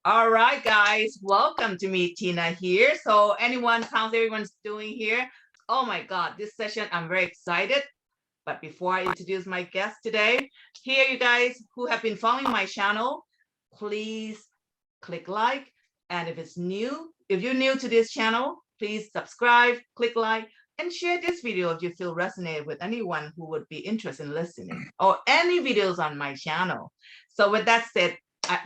All right, guys, welcome to me, Tina here. So how's everyone's doing here? Oh my God, this session, I'm very excited. But before I introduce my guest today, here you guys who have been following my channel, please click like. And if you're new to this channel, please subscribe, click like, and share this video if you feel resonated with anyone who would be interested in listening or any videos on my channel. So with that said,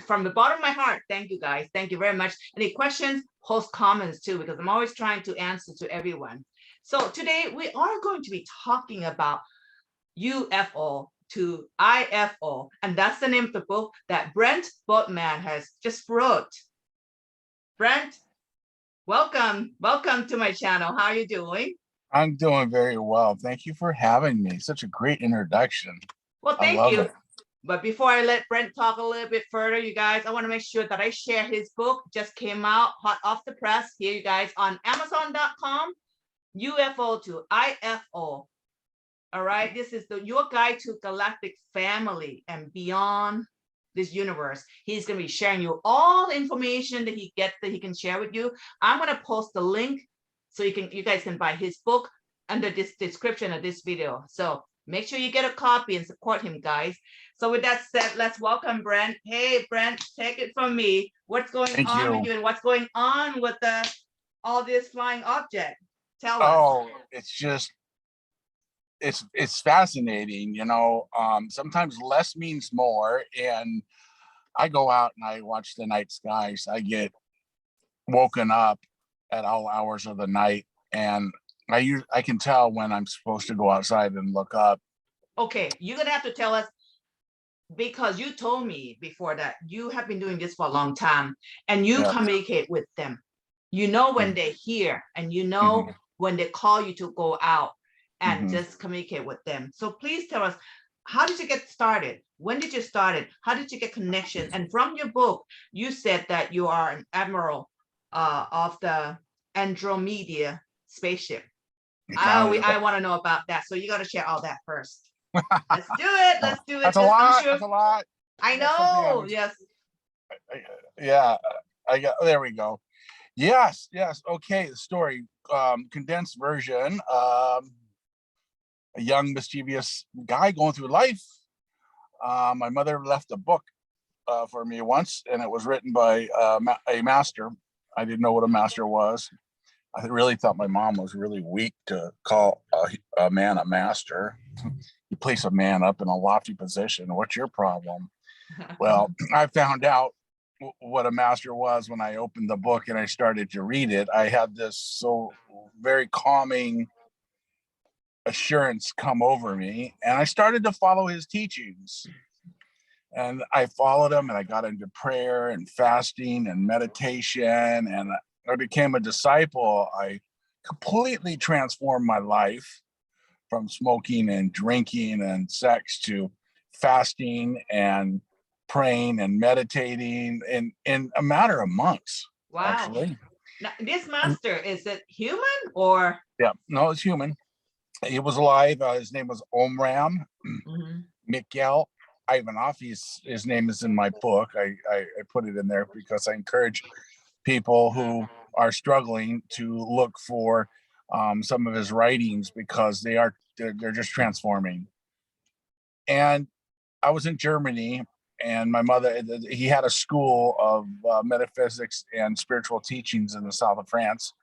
from the bottom of my heart, thank you guys. Thank you very much. Any questions, post comments too, because I'm always trying to answer to everyone. So today we are going to be talking about UFO to IFO, and that's the name of the book that Brent Boatman has just wrote. Brent, welcome to my channel. How are you doing? I'm doing very well. Thank you for having me. Such a great introduction. Well, thank you. But before I let Brent talk a little bit further, you guys, I want to make sure that I share his book. Just came out hot off the press here, you guys, on Amazon.com, UFO to IFO. All right, this is your guide to galactic family and beyond this universe. He's going to be sharing you all the information that he can share with you. I'm going to post the link so you guys can buy his book under this description of this video. So make sure you get a copy and support him, guys. So with that said, let's welcome Brent. Hey, Brent, take it from me. What's going on with you and what's going on with all this flying object? Tell us. Oh, it's fascinating. Sometimes less means more. And I go out and I watch the night skies. I get woken up at all hours of the night, and I can tell when I'm supposed to go outside and look up. Okay, you're gonna have to tell us, because you told me before that you have been doing this for a long time and you communicate with them. You know when they're here, and you know when they call you to go out and just communicate with them. So please tell us, how did you get started? When did you start it? How did you get connection? And from your book, you said that you are an admiral of the Andromeda spaceship. I want to know about that. So you got to share all that first. Let's do it. Let's do it. That's a lot. That's a lot. I know. Yes. Yeah. There we go. Yes. Okay. The story, condensed version. A young mischievous guy going through life. My mother left a book for me once, and it was written by a master. I didn't know what a master was. I really thought my mom was really weak to call a man a master. You place a man up in a lofty position. What's your problem? Well, I found out what a master was when I opened the book and I started to read it. I had this so very calming assurance come over me, and I started to follow his teachings. And I followed him, and I got into prayer and fasting and meditation, and I became a disciple. I completely transformed my life from smoking and drinking and sex to fasting and praying and meditating in a matter of months. Wow. Actually. Now, this master, is it human or? Yeah, no, it's human. He was alive. His name was Omram Mikhail Ivanov. His name is in my book. I put it in there because I encourage people who are struggling to look for some of his writings, because they're just transforming. And I was in Germany, and my mother, he had a school of metaphysics and spiritual teachings in the south of France.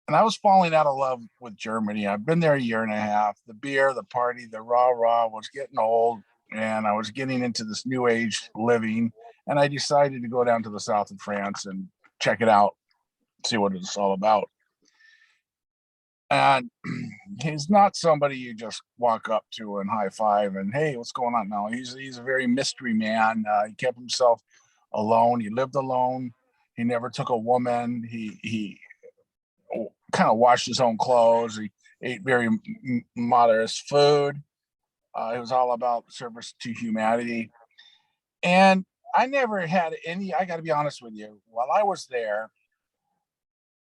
And I was falling out of love with Germany. I've been there a year and a half. The beer, the party, the rah-rah was getting old, and I was getting into this new age living. And I decided to go down to the south of France and check it out, see what it's all about. And he's not somebody you just walk up to and high five and, hey, what's going on? No, he's a very mystery man. He kept himself alone. He lived alone. He never took a woman. He kind of washed his own clothes. He ate very modest food. It was all about service to humanity. And I never had I got to be honest with you, while I was there,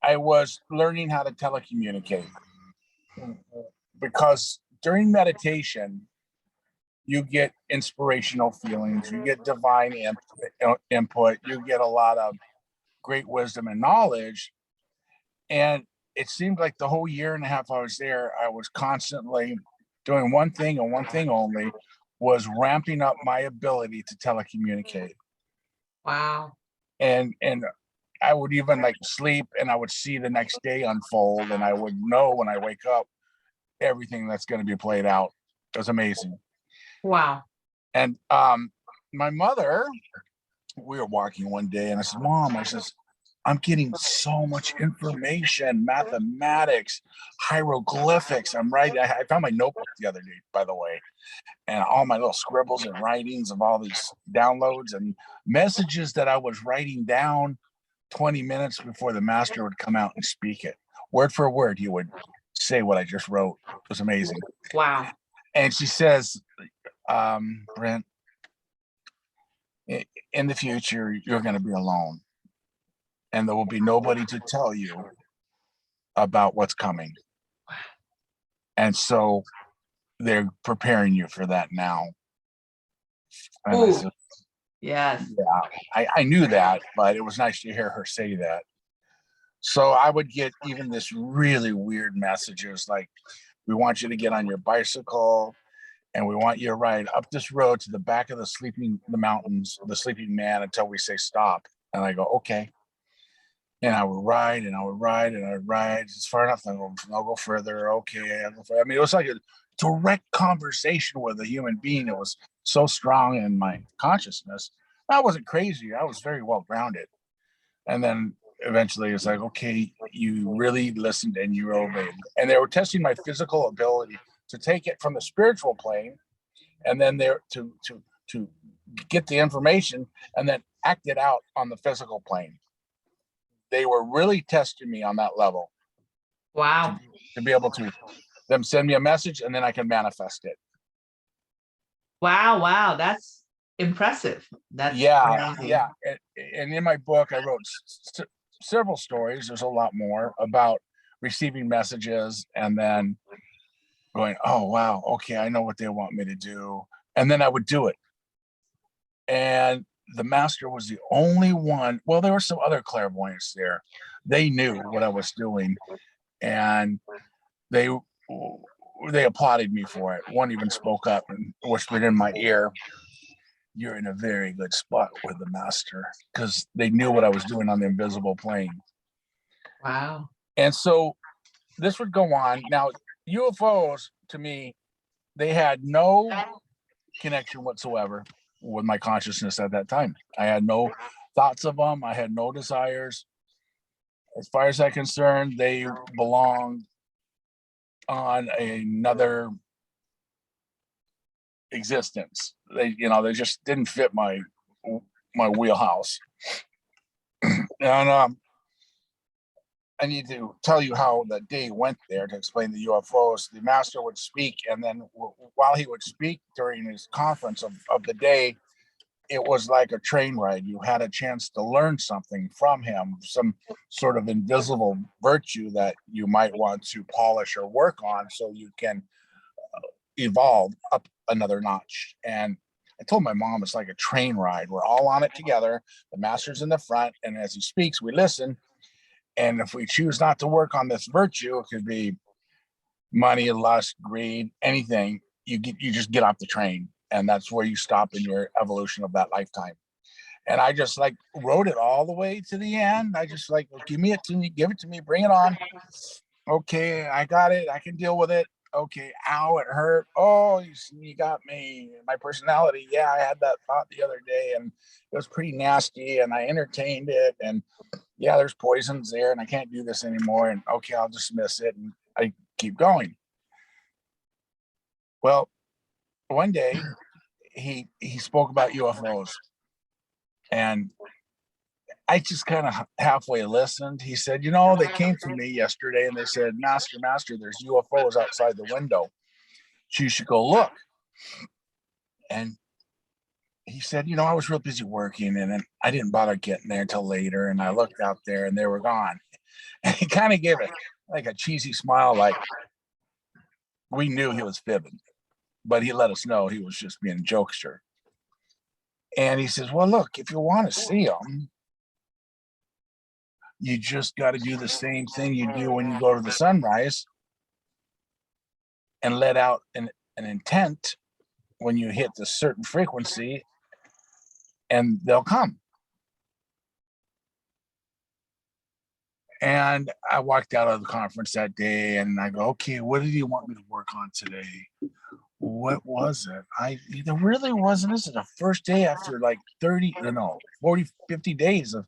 I was learning how to telecommunicate, because during meditation, you get inspirational feelings, you get divine input, you get a lot of great wisdom and knowledge. And it seemed like the whole year and a half I was there, I was constantly doing one thing and one thing only, was ramping up my ability to telecommunicate. Wow. And I would even like sleep and I would see the next day unfold, and I would know when I wake up everything that's going to be played out. It was amazing. Wow. And my mother, we were walking one day and I said, Mom, I says, I'm getting so much information, mathematics, hieroglyphics. I'm writing. I found my notebook the other day, by the way, and all my little scribbles and writings of all these downloads and messages that I was writing down 20 minutes before the master would come out and speak it. Word for word, he would say what I just wrote. It was amazing. Wow. And she says, Brent, in the future, you're going to be alone. And there will be nobody to tell you about what's coming. And so they're preparing you for that now. And I said, yes. Yeah, I knew that, but it was nice to hear her say that. So I would get even this really weird messages like, we want you to get on your bicycle and we want you to ride up this road to the back of the mountains, the sleeping man, until we say stop. And I go, okay. And I would ride and I would ride and I'd ride. It's far enough. I'll go further. Okay. I'll go further. I mean, it was like a direct conversation with a human being. It was so strong in my consciousness. I wasn't crazy. I was very well grounded. And then eventually it's like, okay, you really listened and you obeyed. And they were testing my physical ability to take it from the spiritual plane and then there to get the information and then act it out on the physical plane. They were really testing me on that level. Wow. To be able to them send me a message and then I can manifest it. Wow. Wow. That's impressive. That's amazing. Yeah. And in my book, I wrote several stories. There's a lot more about receiving messages and then going, oh, wow, okay, I know what they want me to do. And then I would do it. And the master was the only one. Well, there were some other clairvoyants there. They knew what I was doing, and they applauded me for it. One even spoke up and whispered in my ear, "You're in a very good spot with the master," because they knew what I was doing on the invisible plane. Wow. And so this would go on. Now, UFOs, to me, they had no connection whatsoever with my consciousness at that time. I had no thoughts of them. I had no desires. As far as I'm concerned, they belonged on another existence. They just didn't fit my wheelhouse. And I need to tell you how the day went there to explain the UFOs. The master would speak, and then while he would speak during his conference of the day, it was like a train ride. You had a chance to learn something from him, some sort of invisible virtue that you might want to polish or work on so you can evolve up another notch. And I told my mom it's like a train ride. We're all on it together. The master's in the front, and as he speaks, we listen. And if we choose not to work on this virtue, it could be money, lust, greed, anything. You just get off the train, and that's where you stop in your evolution of that lifetime. And I just like wrote it all the way to the end. I just like, well, give it to me, bring it on. Okay, I got it. I can deal with it. Okay, ow, it hurt. Oh, you got me. My personality. Yeah, I had that thought the other day, and it was pretty nasty, and I entertained it, and yeah, there's poisons there and I can't do this anymore. And okay, I'll dismiss it. And I keep going. Well, one day he spoke about UFOs, and I just kind of halfway listened. He said, they came to me yesterday and they said, Master, there's UFOs outside the window. You should go look. And he said, I was real busy working and I didn't bother getting there until later. And I looked out there and they were gone. And he kind of gave it like a cheesy smile, like we knew he was fibbing, but he let us know he was just being a jokester. And he says, well, look, if you want to see them, you just got to do the same thing you do when you go to the sunrise and let out an intent when you hit the certain frequency, and they'll come. And I walked out of the conference that day and I go, okay, what did you want me to work on today? What was it? There really wasn't. This is the first day after like 40, 50 days of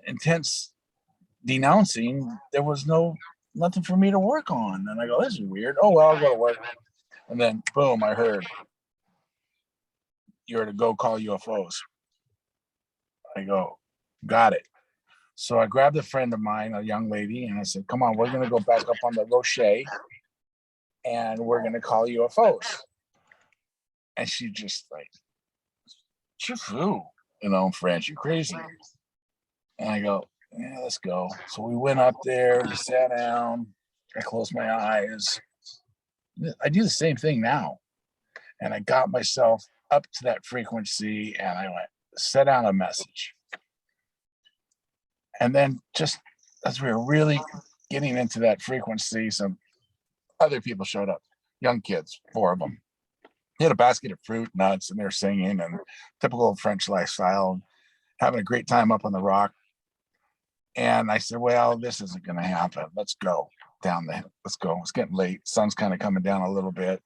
intense denouncing. There was nothing for me to work on. And I go, this is weird. Oh, well, I'll go to work. And then boom, I heard, you're to go call UFOs. I go, got it. So I grabbed a friend of mine, a young lady, and I said, come on, we're going to go back up on the Rocher and we're going to call UFOs. And she just like, you foo, French, you crazy. And I go, yeah, let's go. So we went up there, we sat down, I closed my eyes. I do the same thing now. And I got myself up to that frequency and I went, set out a message. And then just as we were really getting into that frequency, some other people showed up, young kids, 4 of them. They had a basket of fruit, nuts, and they're singing and typical French lifestyle, having a great time up on the rock. And I said, well, this isn't going to happen. Let's go down the hill. Let's go. It's getting late. Sun's kind of coming down a little bit.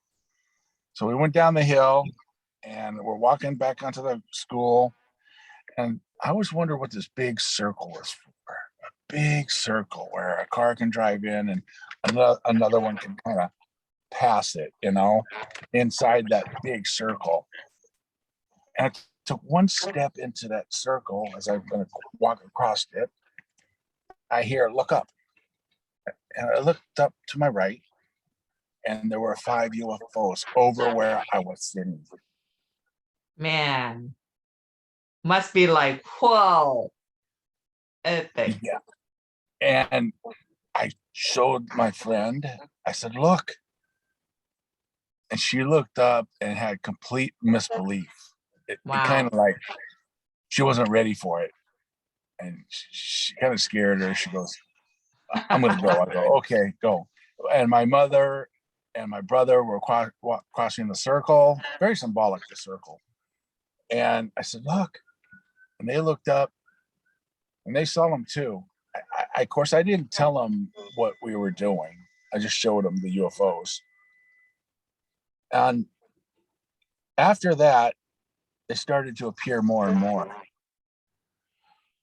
So we went down the hill and we're walking back onto the school. And I always wonder what this big circle is for. A big circle where a car can drive in and another one can kind of pass it, inside that big circle. And I took one step into that circle as I'm going to walk across it. I hear, look up. And I looked up to my right, and there were 5 UFOs over where I was sitting. Man, must be like, whoa, epic. Yeah. And I showed my friend, I said, look. And she looked up and had complete misbelief. It kind of like she wasn't ready for it. And she kind of scared her. She goes, I'm going to go. I go, okay, go. And my mother and my brother were crossing the circle, very symbolic, the circle. And I said, look. And they looked up and they saw them too. Of course, I didn't tell them what we were doing. I just showed them the UFOs. And after that, they started to appear more and more.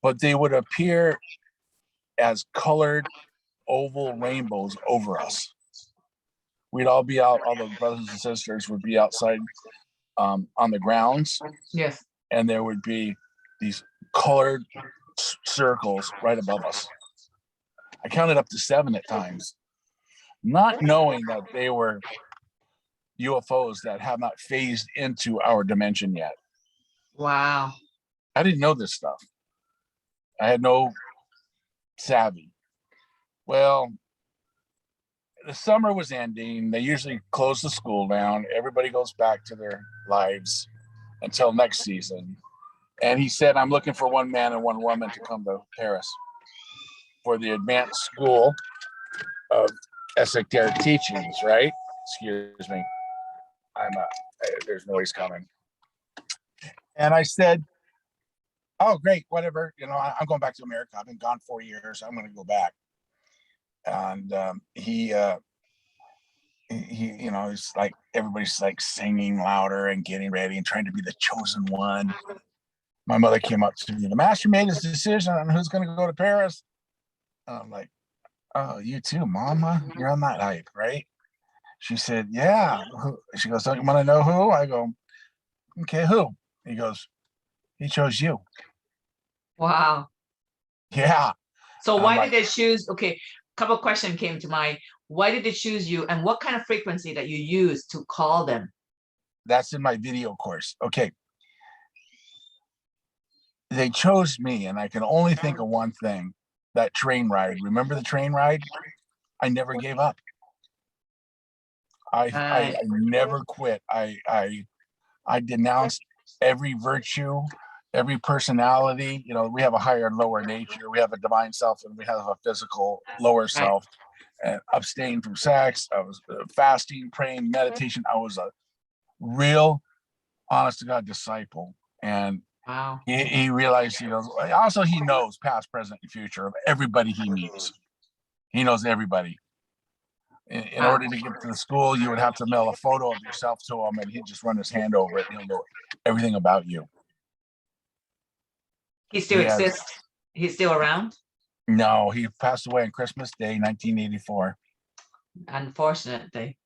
But they would appear as colored oval rainbows over us. We'd all be out, all the brothers and sisters would be outside on the grounds. Yes. And there would be these colored circles right above us. I counted up to 7 at times, not knowing that they were UFOs that have not phased into our dimension yet. Wow. I didn't know this stuff. I had no savvy. Well, the summer was ending. They usually close the school down. Everybody goes back to their lives until next season. And he said, I'm looking for 1 man and 1 woman to come to Paris for the advanced school of esoteric teachings, right? Excuse me. There's noise coming. And I said, oh, great, whatever. I'm going back to America. I've been gone 4 years. I'm going to go back. And he it's like everybody's like singing louder and getting ready and trying to be the chosen one. My mother came up to me. The master made his decision on who's going to go to Paris. And I'm like, oh, you too, Mama? You're on that hype, right? She said, yeah. She goes, don't you want to know who? I go, okay, who? He goes, he chose you. Wow. Yeah. So why did they choose? Okay, a couple of questions came to mind. Why did they choose you, and what kind of frequency that you use to call them? That's in my video course. Okay. They chose me, and I can only think of one thing. That train ride. Remember the train ride? I never gave up. I never quit. I denounced every virtue, every personality. You know, we have a higher and lower nature. We have a divine self, and we have a physical lower self. And abstain from sex. I was fasting, praying, meditation. I was a real, honest to God disciple. And Wow. he realized, he goes, also he knows past, present, and future of everybody he meets. He knows everybody. In Wow. order to get to the school, you would have to mail a photo of yourself to him, and he'd just run his hand over it, and he'll know everything about you. He still exists. He's still around. No, he passed away on Christmas Day, 1984. Unfortunately.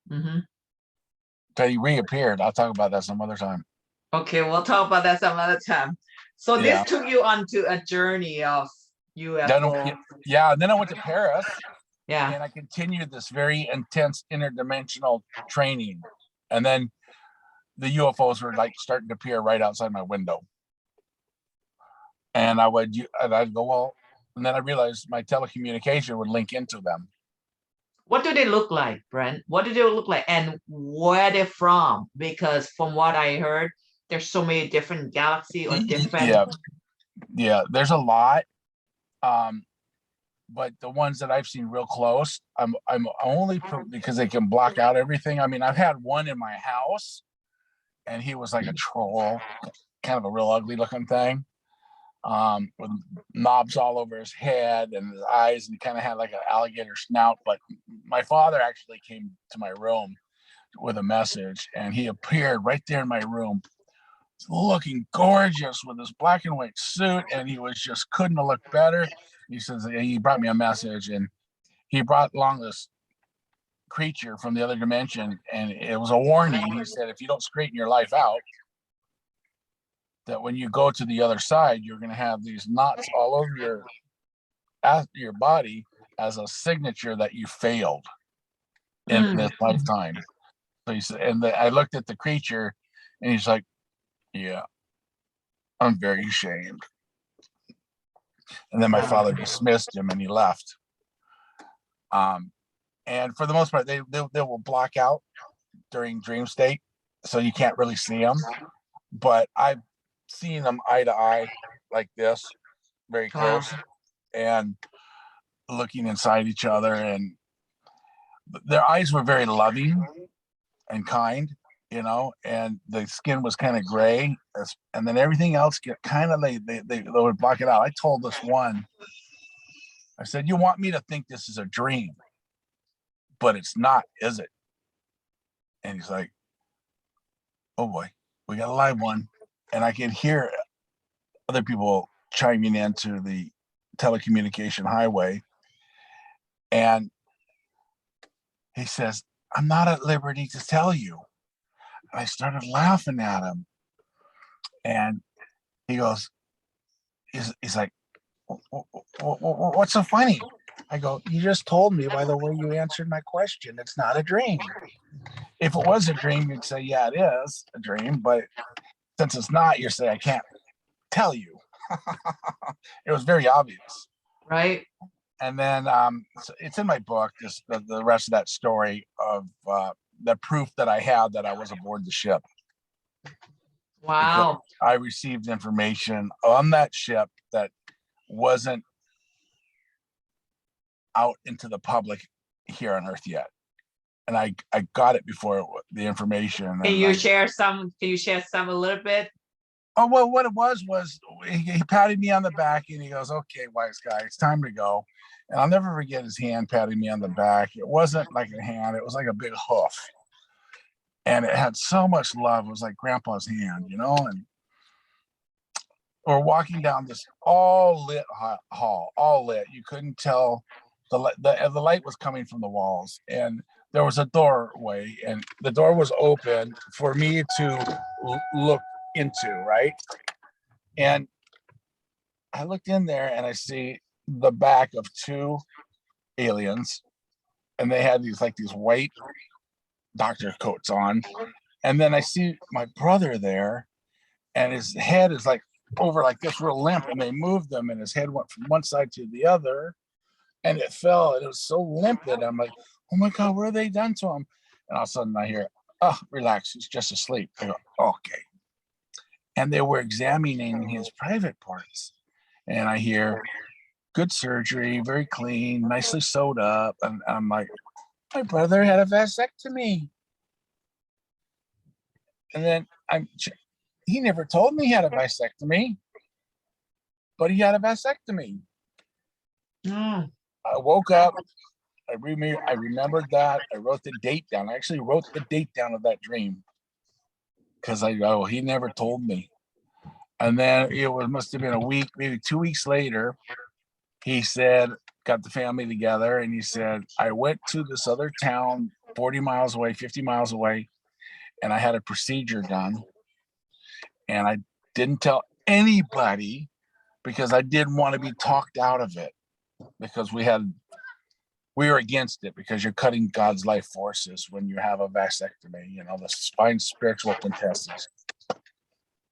But he reappeared. I'll talk about that some other time. Okay, we'll talk about that some other time. So Yeah. this took you onto a journey of UFO. Yeah, and then I went to Paris. Yeah. And I continued this very intense interdimensional training. And then the UFOs were like starting to appear right outside my window. And I'd go, well, and then I realized my telecommunication would link into them. What do they look like, Brent? What do they look like, and where they're from? Because from what I heard, there's so many different galaxies or different. Yeah, there's a lot. But the ones that I've seen real close, I'm only because they can block out everything. I mean, I've had one in my house, and he was like a troll, kind of a real ugly looking thing, with knobs all over his head and his eyes, and he kind of had like an alligator snout. But my father actually came to my room with a message, and he appeared right there in my room, looking gorgeous with his black and white suit, and he was just couldn't have looked better. He says he brought me a message, and he brought along this creature from the other dimension, and it was a warning. He said, if you don't straighten your life out, that when you go to the other side, you're going to have these knots all over your body as a signature that you failed in this lifetime. So he said, and I looked at the creature, and he's like, yeah, I'm very ashamed. And then my father dismissed him, and he left. And for the most part, they will block out during dream state, so you can't really see them. But I've seen them eye to eye like this, very close, and looking inside each other. And their eyes were very loving and kind, you know, and the skin was kind of gray, and then everything else get kind of they would block it out. I told this one, I said, you want me to think this is a dream, but it's not, is it? And he's like, oh boy, we got a live one. And I could hear other people chiming into the telecommunication highway. And he says, I'm not at liberty to tell you. And I started laughing at him. And he goes, he's like, what's so funny? I go, you just told me by the way you answered my question, it's not a dream. If it was a dream, you'd say, yeah, it is a dream. But since it's not, you're saying, I can't tell you. It was very obvious. Right. And then so it's in my book, just the rest of that story of the proof that I had that I was aboard the ship. Wow. Because I received information on that ship that wasn't out into the public here on Earth yet. And I got it before the information. Can you share some? Can you share some a little bit? Oh, well, what it was he patted me on the back, and he goes, okay, wise guy, it's time to go. And I'll never forget his hand patting me on the back. It wasn't like a hand, it was like a big hoof. And it had so much love. It was like grandpa's hand, you know? And we're walking down this all lit hall, all lit. You couldn't tell, the light was coming from the walls. And there was a doorway, and the door was open for me to look into, right? And I looked in there, and I see the back of two aliens, and they had these white doctor coats on. And then I see my brother there, and his head is like over like this, real limp, and they moved them, and his head went from one side to the other, and it fell, and it was so limp that I'm like, oh my God, what have they done to him? And all of a sudden I hear, oh, relax, he's just asleep. I go, okay. and they were examining his private parts. And I hear, good surgery, very clean, nicely sewed up. And I'm like, my brother had a vasectomy. And then he never told me he had a vasectomy, but he had a vasectomy. Mm. I woke up. I remembered that. I wrote the date down. I actually wrote the date down of that dream because he never told me. And then must have been a week, maybe 2 weeks later. He said, got the family together, and he said, I went to this other town 40 miles away, 50 miles away, and I had a procedure done. And I didn't tell anybody because I didn't want to be talked out of it, because we were against it, because you're cutting God's life forces when you have a vasectomy, the spine spiritual contestants.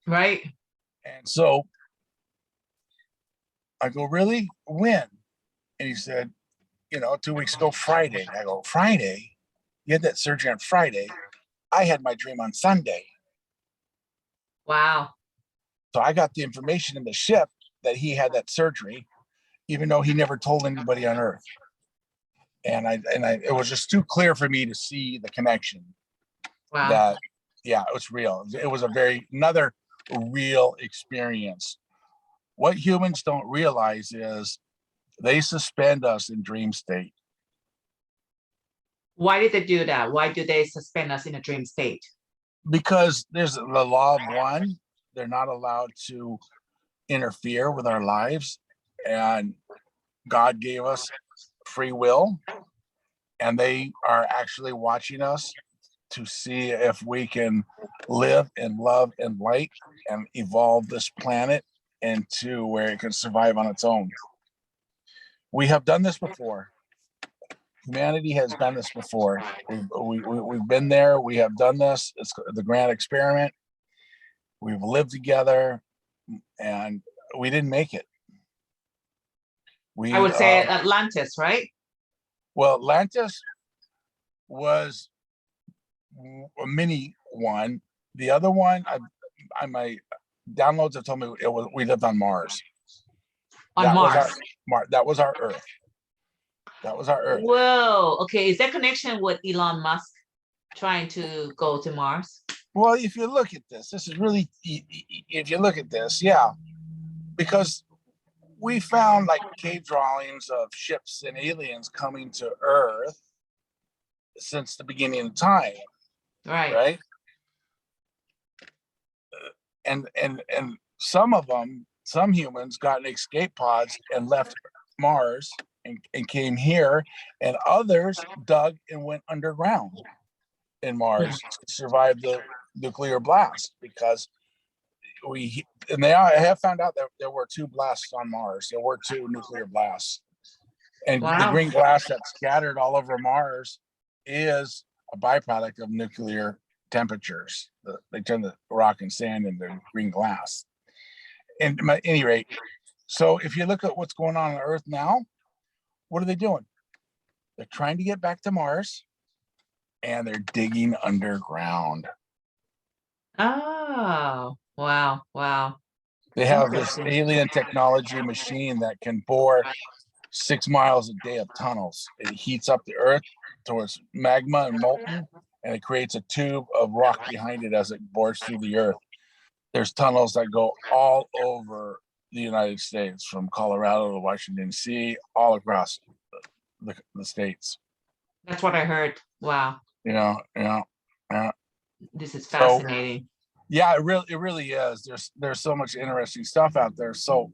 Right. And so I go, really? When? And he said, 2 weeks ago, Friday. I go, Friday? You had that surgery on Friday. I had my dream on Sunday. Wow. So I got the information in the ship that he had that surgery, even though he never told anybody on Earth. And it was just too clear for me to see the connection. Wow. That, yeah, it was real. It was another real experience. What humans don't realize is they suspend us in dream state. Why did they do that? Why do they suspend us in a dream state? Because there's the law of one. They're not allowed to interfere with our lives. And God gave us free will. And they are actually watching us to see if we can live in love and light and evolve this planet into where it can survive on its own. We have done this before. Humanity has done this before. We've been there. We have done this. It's the grand experiment. We've lived together, and we didn't make it. I would say Atlantis, right? Well, Atlantis was a mini one. The other one, my downloads have told me we lived on Mars. On Mars. That was our Earth. That was our Earth. Whoa. Okay. Is there connection with Elon Musk trying to go to Mars? Well, if you look at this is really, if you look at this, yeah, because we found like cave drawings of ships and aliens coming to Earth since the beginning of time. Right. And some of them, some humans got in escape pods and left Mars and came here, and others dug and went underground in Mars to survive the nuclear blast, because they have found out that there were 2 blasts on Mars. There were 2 nuclear blasts. And the green glass that's scattered all over Mars is a byproduct of nuclear temperatures. They turn the rock and sand into green glass. And at any rate, so if you look at what's going on Earth now, what are they doing? They're trying to get back to Mars, and they're digging underground. Oh, wow. Wow. They have this alien technology machine that can bore 6 miles a day of tunnels. It heats up the Earth towards magma and molten, and it creates a tube of rock behind it as it bores through the Earth. There's tunnels that go all over the United States, from Colorado to Washington, D.C., all across the states. That's what I heard. Wow. Yeah. This is fascinating. So, yeah, it really is. There's so much interesting stuff out there. So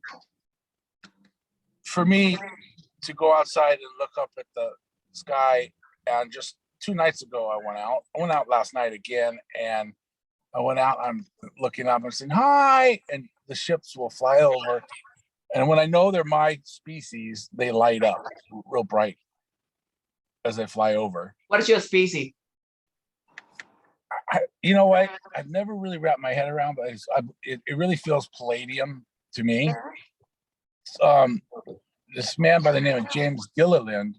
for me to go outside and look up at the sky, and just 2 nights ago I went out last night again, and I went out, I'm looking up and saying hi, and the ships will fly over, and when I know they're my species, they light up real bright as they fly over. What is your species? You know what? I've never really wrapped my head around, but it really feels palladium to me. This man by the name of James Gilliland,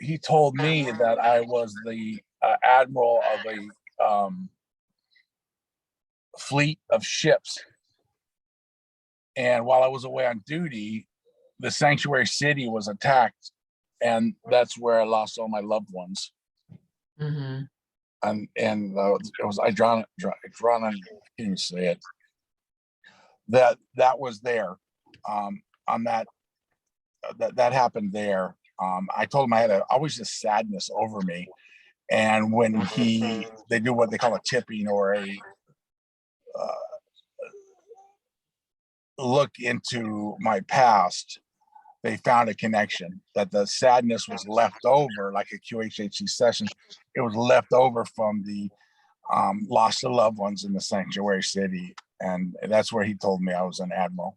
he told me that I was the admiral of fleet of ships. And while I was away on duty, the sanctuary city was attacked, and that's where I lost all my loved ones. Mm-hmm. And it was I drawn can't even say it. That was there. On that happened there. I told him I had always this sadness over me, and when they do what they call a tipping, or a look into my past, they found a connection that the sadness was left over, like a QHHC session. It was left over from the lost of loved ones in the sanctuary city, and that's where he told me I was an admiral.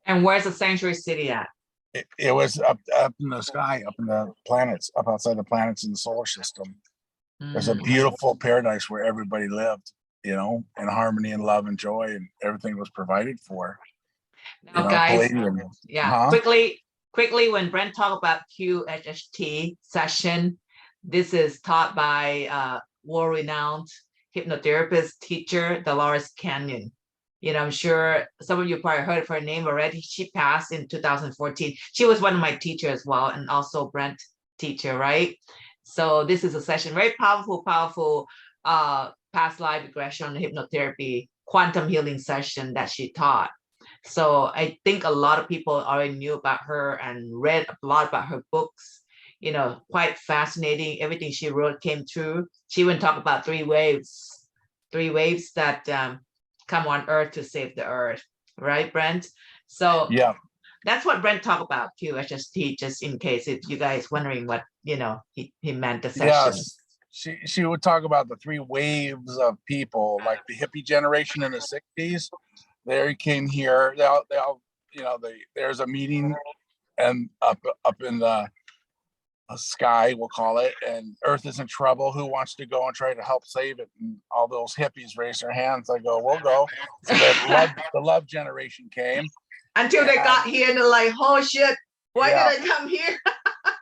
And where's the sanctuary city at? It was up in the sky, up in the planets, up outside the planets in the solar system. There's a beautiful paradise where everybody lived, in harmony and love and joy, and everything was provided for. Now, guys, Huh? quickly, when Brent talked about QHHT session, this is taught by world-renowned hypnotherapist teacher Dolores Canyon. I'm sure some of you probably heard of her name already. She passed in 2014. She was one of my teachers as well, and also Brent teacher, right? So this is a session, very powerful past life regression hypnotherapy quantum healing session that she taught. So I think a lot of people already knew about her and read a lot about her books. Quite fascinating. Everything she wrote came true. She even talked about three waves that come on Earth to save the Earth, right, Brent? So yeah, that's what Brent talked about, QHHT, just in case if you guys wondering what he meant the session. yes. She would talk about the three waves of people, like the hippie generation in the 60s. They came here. They all there's a meeting, and up in the sky, we'll call it, and Earth is in trouble. Who wants to go and try to help save it? And all those hippies raise their hands. I go, we'll go. So the love generation came. Until they got here and they're like, oh shit, why did I come here?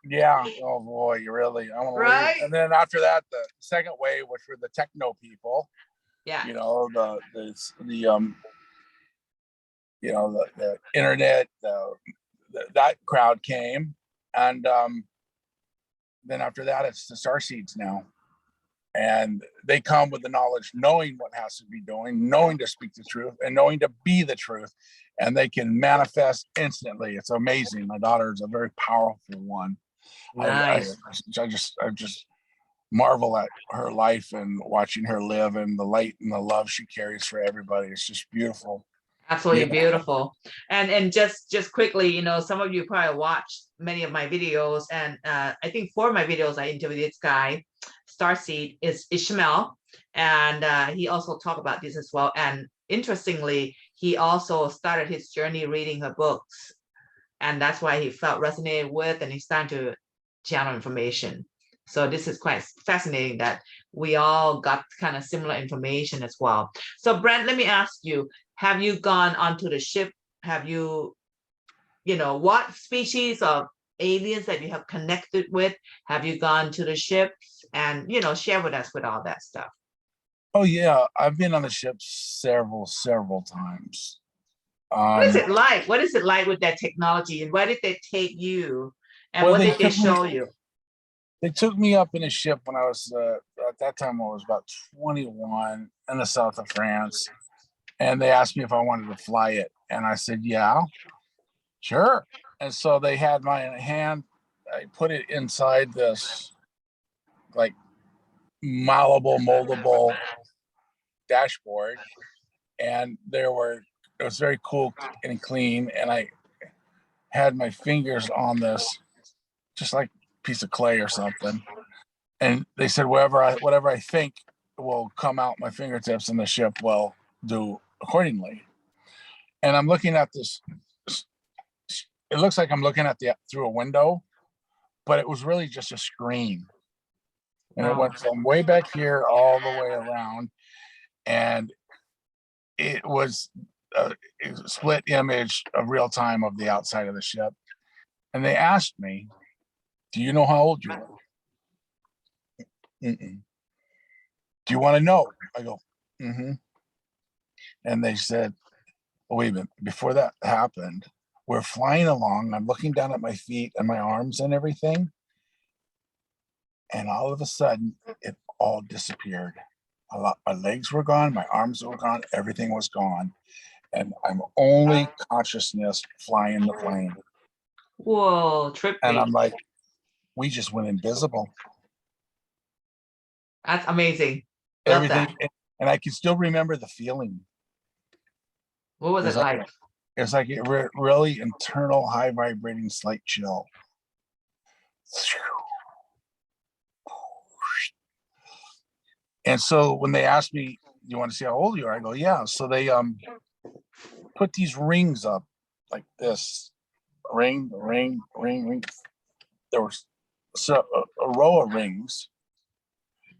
Yeah. Oh boy, you really. I want to leave. And then after that, the second wave, which were the techno people. Yeah. The internet, that crowd came, and then after that, it's the starseeds now, and they come with the knowledge, knowing what has to be doing, knowing to speak the truth, and knowing to be the truth, and they can manifest instantly. It's amazing. My daughter is a very powerful one. Nice. I just marvel at her life and watching her live, and the light and the love she carries for everybody. It's just beautiful. Absolutely beautiful. And just quickly, some of you probably watched many of my videos, and I think 4 of my videos I interviewed this guy, Starseed, is Ishmael, and he also talked about this as well. And interestingly, he also started his journey reading her books, and that's why he felt resonated with, and he's starting to channel information. So this is quite fascinating that we all got kind of similar information as well. So Brent, let me ask you, have you gone onto the ship? Have you, what species of aliens that you have connected with? Have you gone to the ships? And, share with us with all that stuff. Oh yeah, I've been on the ship several times. What is it like? What is it like with that technology? And where did they take you? And what did they show you? They took me up in a ship when I was, at that time I was about 21, in the south of France. And they asked me if I wanted to fly it. And I said, yeah, sure. And so they had my hand, I put it inside this like moldable dashboard. And it was very cool and clean. And I had my fingers on this, just like a piece of clay or something. And they said, whatever I think will come out my fingertips, and the ship will do accordingly. And I'm looking at this. It looks like I'm looking at through a window, but it was really just a screen. And it went from way back here all the way around, and it was a split image of real time of the outside of the ship. And they asked me, "Do you know how old you are?" Mm-mm. "Do you want to know?" I go, "Mm-hmm." And they said, oh, wait a minute, before that happened, we're flying along. I'm looking down at my feet and my arms and everything. And all of a sudden, it all disappeared. My legs were gone, my arms were gone, everything was gone. And I'm only consciousness flying the plane. Whoa, And trippy. I'm like, we just went invisible. That's amazing. Love Everything. that. And I can still remember the feeling. What was It was it like, like? it's like a really internal, high vibrating, slight chill. And so when they asked me, you want to see how old you are? I go, yeah. So they put these rings up like this, ring. There was a row of rings,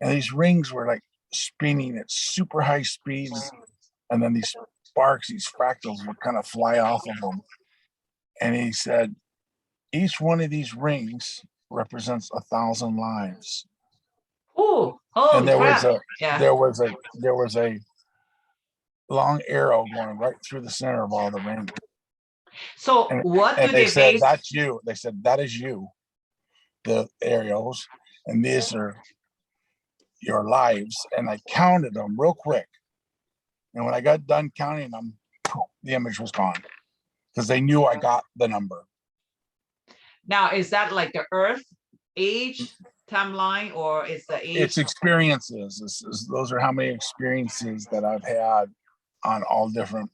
and these rings were like spinning at super high speeds, and then these sparks, these fractals would kind of fly off of them. And he said, each one of these rings represents 1,000 lives. Oh, And holy crap. Yeah. there was a long arrow going right through the center of all the rings. So And what do they they said, base? that's you. They said, that is you, the arrows, and these are your lives. And I counted them real quick. And when I got done counting them, the image was gone because they knew I got the number. Now, is that like the Earth age timeline, or is the age? It's experiences. Those are how many experiences that I've had on all different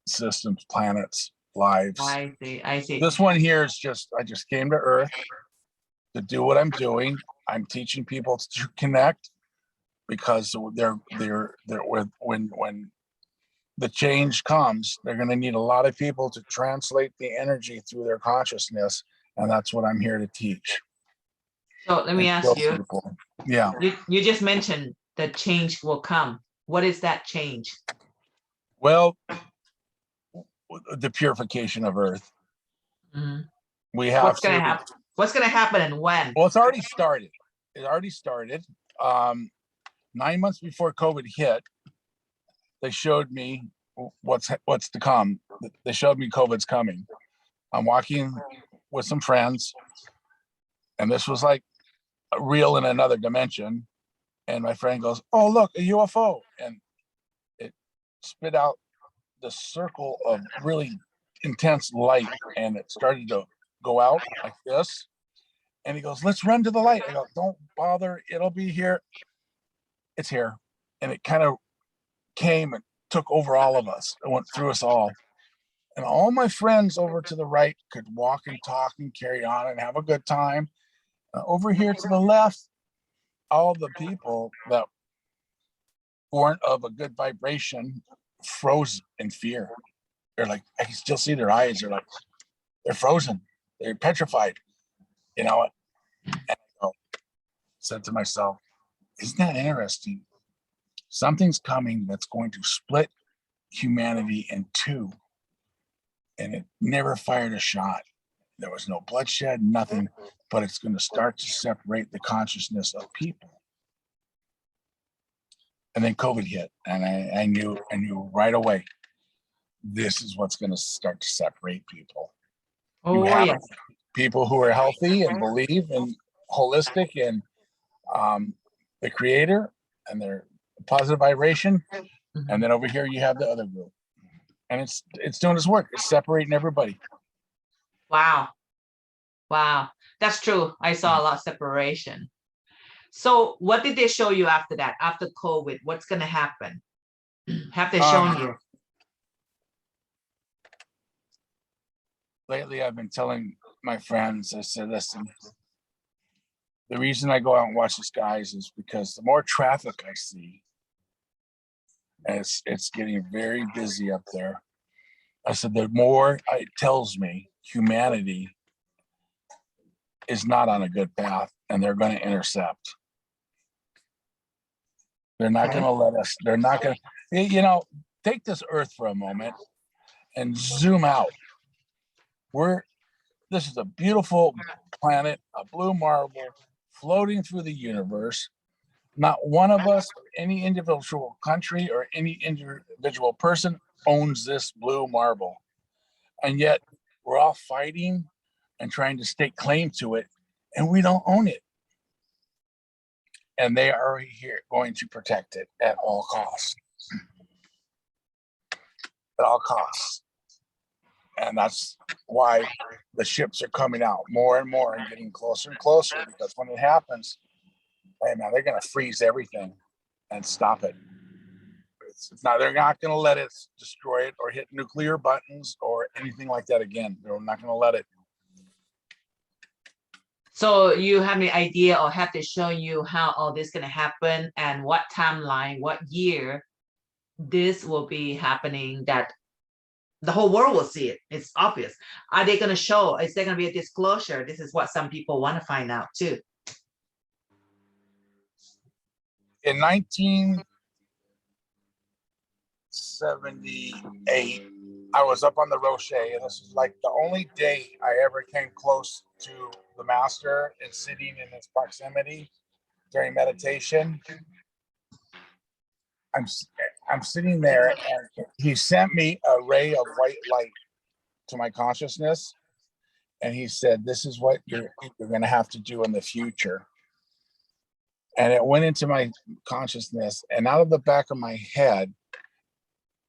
systems, planets, lives. I see. I see. This one here is just, I just came to Earth to do what I'm doing. I'm teaching people to connect because they're when the change comes, they're going to need a lot of people to translate the energy through their consciousness, and that's what I'm here to teach. So let me ask you. People. Yeah. You just mentioned the change will come. What is that change? Well, the purification of Earth. Mm-hmm. We have what's going to happen? What's going to happen and when? Well, it's already started. It already started. 9 months before COVID hit, they showed me what's to come. They showed me COVID's coming. I'm walking with some friends, and this was like real in another dimension. And my friend goes, "Oh, look, a UFO!" And it spit out the circle of really intense light, and it started to go out like this. And he goes, "Let's run to the light." I go, "Don't bother. It'll be here." It's here. And it kind of came and took over all of us. It went through us all. And all my friends over to the right could walk and talk and carry on and have a good time. Over here to the left, all the people that weren't of a good vibration froze in fear. They're like, I can still see their eyes. They're like, they're frozen. They're petrified. You know, and I said to myself, isn't that interesting? Something's coming that's going to split humanity in two. And it never fired a shot. There was no bloodshed, nothing, but it's going to start to separate the consciousness of people. And then COVID hit, and I knew right away, this is what's going to start to separate people. Oh, yes. People who are healthy and believe in holistic and the creator and their positive vibration. Mm-hmm. And then over here you have the other group. And it's doing its work. It's separating everybody. Wow. Wow. That's true. I saw a lot of separation. So what did they show you after that? After COVID, what's going to happen? Have they shown you? Lately, I've been telling my friends, I said, listen, the reason I go out and watch the skies is because the more traffic I see, and it's getting very busy up there. I said, the more it tells me humanity is not on a good path, and they're going to intercept. They're not going to let us. They're not going to, you know, take this Earth for a moment and zoom out. This is a beautiful planet, a blue marble floating through the universe. Not one of us, or any individual country, or any individual person owns this blue marble. And yet we're all fighting and trying to stake claim to it, and we don't own it. And they are here going to protect it at all costs. At all costs. And that's why the ships are coming out more and more and getting closer and closer, because when it happens, hey man, they're going to freeze everything and stop it. It's not, they're not going to let it destroy it or hit nuclear buttons or anything like that again. They're not going to let it. So you have any idea, or have they shown you how all this going to happen and what timeline, what year this will be happening, that the whole world will see it? It's obvious. Are they going to show? Is there going to be a disclosure? This is what some people want to find out too. In 1978, I was up on the Rocher, and this was like the only day I ever came close to the master and sitting in his proximity during meditation. I'm sitting there, and he sent me a ray of white light to my consciousness, and he said, "This is what you're going to have to do in the future." And it went into my consciousness, and out of the back of my head,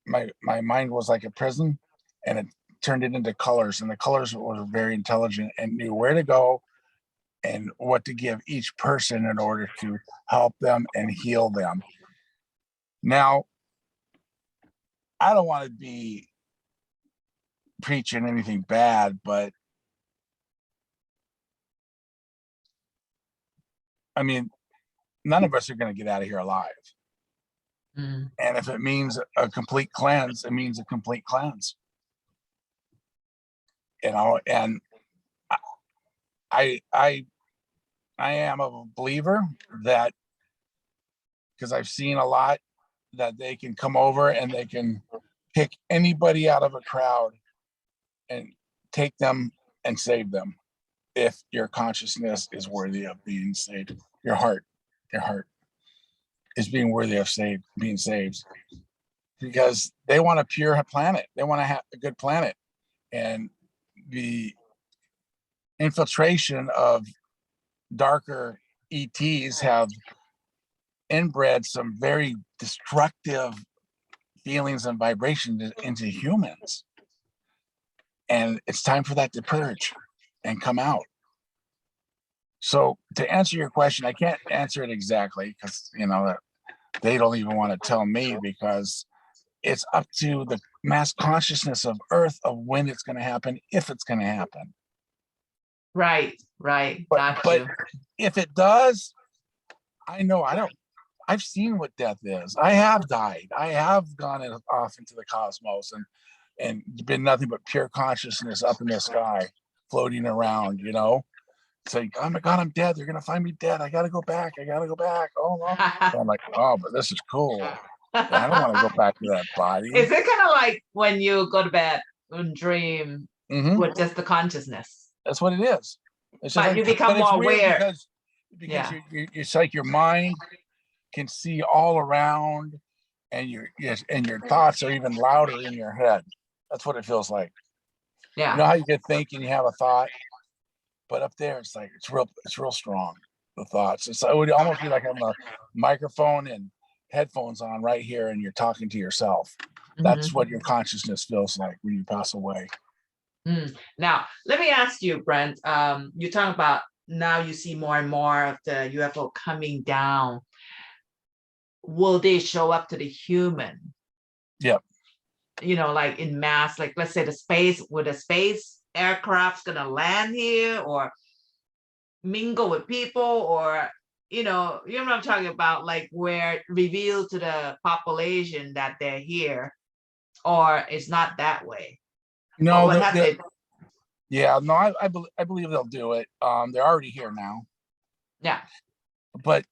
my mind was like a prism, and it turned it into colors, and the colors were very intelligent and knew where to go and what to give each person in order to help them and heal them. Now, I don't want to be preaching anything bad, but I mean, none of us are going to get out of here alive. And if it means a complete cleanse, it means a complete cleanse. You know, and I am a believer that, because I've seen a lot, that they can come over and they can pick anybody out of a crowd and take them and save them if your consciousness is worthy of being saved. Your heart is being worthy of being saved, because they want a pure planet. They want to have a good planet, and the infiltration of darker ETs have inbred some very destructive feelings and vibrations into humans. And it's time for that to purge and come out. So to answer your question, I can't answer it exactly, because, you know, they don't even want to tell me, because it's up to the mass consciousness of Earth of when it's going to happen, if it's going to happen. Right. But if it does, I know I've seen what death is. I have died. I have gone off into the cosmos and been nothing but pure consciousness up in the sky, floating around, you know. It's like, oh my God, I'm dead. They're gonna find me dead. I gotta go back. Oh no. So I'm like, oh, but this is cool. Yeah, I don't want to go back to that body. Is it kind of like when you go to bed and dream with just the consciousnness? That's what it is. It's but just you become more aware. Because it's like your mind can see all around, and your thoughts are even louder in your head. That's what it feels like. Yeah. You know how you can think and you have a thought, but up there it's like it's real strong. The thoughts. It would almost be like having a microphone and headphones on right here, and you're talking to yourself. That's what your consciousness feels like when you pass away. Now, let me ask you, Brent. You talk about now you see more and more of the UFO coming down. Will they show up to the human? Yep. You know, like in mass, like let's say the space aircraft's gonna land here or mingle with people, or you know what I'm talking about, like where reveal to the population that they're here, or it's not that way. No, what happened? Yeah, no, I believe they'll do it. They're already here now. Yeah. But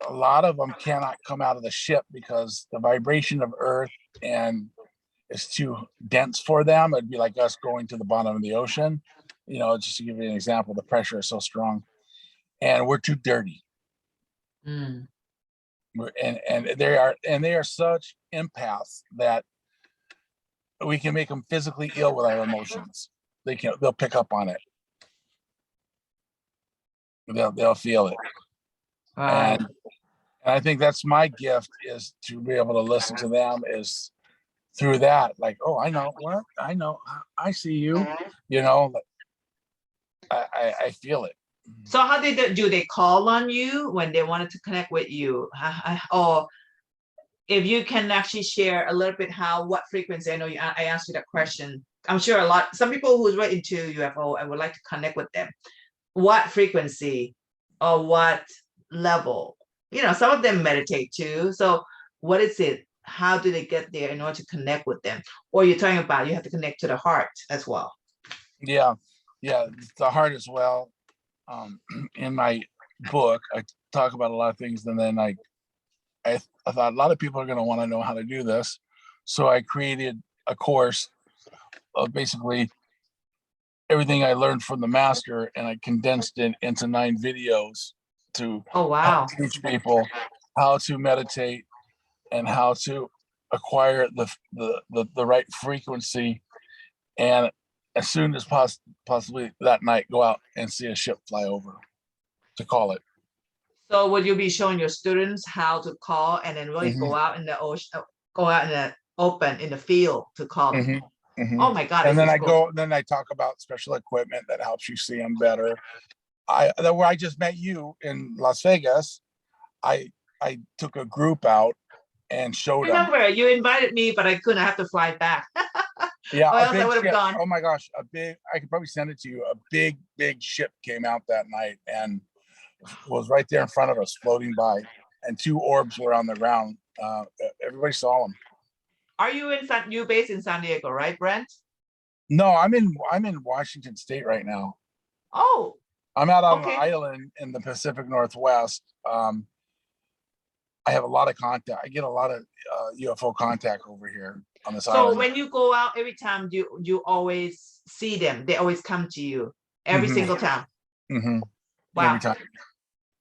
a lot of them cannot come out of the ship because the vibration of Earth and is too dense for them. It'd be like us going to the bottom of the ocean. You know, just to give you an example, the pressure is so strong, and we're too dirty. And they are such empaths that we can make them physically ill with our emotions. They'll pick up on it. They'll feel it. Wow. And I think that's my gift, is to be able to listen to them is through that. Like, oh, I know what I know. I see you, you know, I feel it. So how do they call on you when they wanted to connect with you? Or if you can actually share a little bit what frequency, I know I asked you that question. I'm sure some people who's right into UFO, I would like to connect with them. What frequency or what level? Some of them meditate too. So what is it? How do they get there in order to connect with them? Or you're talking about you have to connect to the heart as well. Yeah, the heart as well. In my book, I talk about a lot of things, and then I thought a lot of people are going to want to know how to do this, so I created a course of basically everything I learned from the master, and I condensed it into 9 videos to Oh, help wow. teach people how to meditate and how to acquire the right frequency, and as soon as possibly that night, go out and see a ship fly over to call it. So would you be showing your students how to call and then really go out in the ocean, go out in the open in the field to call them? Oh my God, And this is cool. then I talk about special equipment that helps you see them better. Where I just met you in Las Vegas, I took a group out and showed them. Remember, you invited me, but I couldn't. I have to fly back. Yeah, Or a else I big would have ship. gone. Oh my gosh, I could probably send it to you. A big ship came out that night and was right there in front of us, floating by, and 2 orbs were on the ground. Everybody saw them. Are you you based in San Diego, right, Brent? No, I'm in Washington State right now. Oh, I'm out on an okay. island in the Pacific Northwest. I have a lot of contact. I get a lot of UFO contact over here on this So island. when you go out, every time you always see them, they always come to you every single time. Wow. Every time.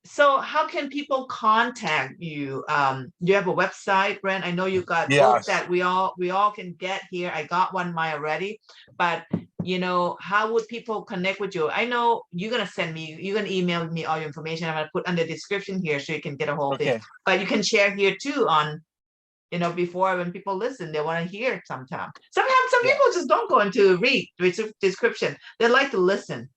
So how can people contact you? Do you have a website, Brent? I know you got books Yes. that we all can get here. I got one mine already, but how would people connect with you? I know you're gonna email me all your information. I'm gonna put under the description here so you can get a whole thing. But you can share here too on, before when people listen, they want to hear sometimes. Sometimes some people just don't go into read description. They like to listen.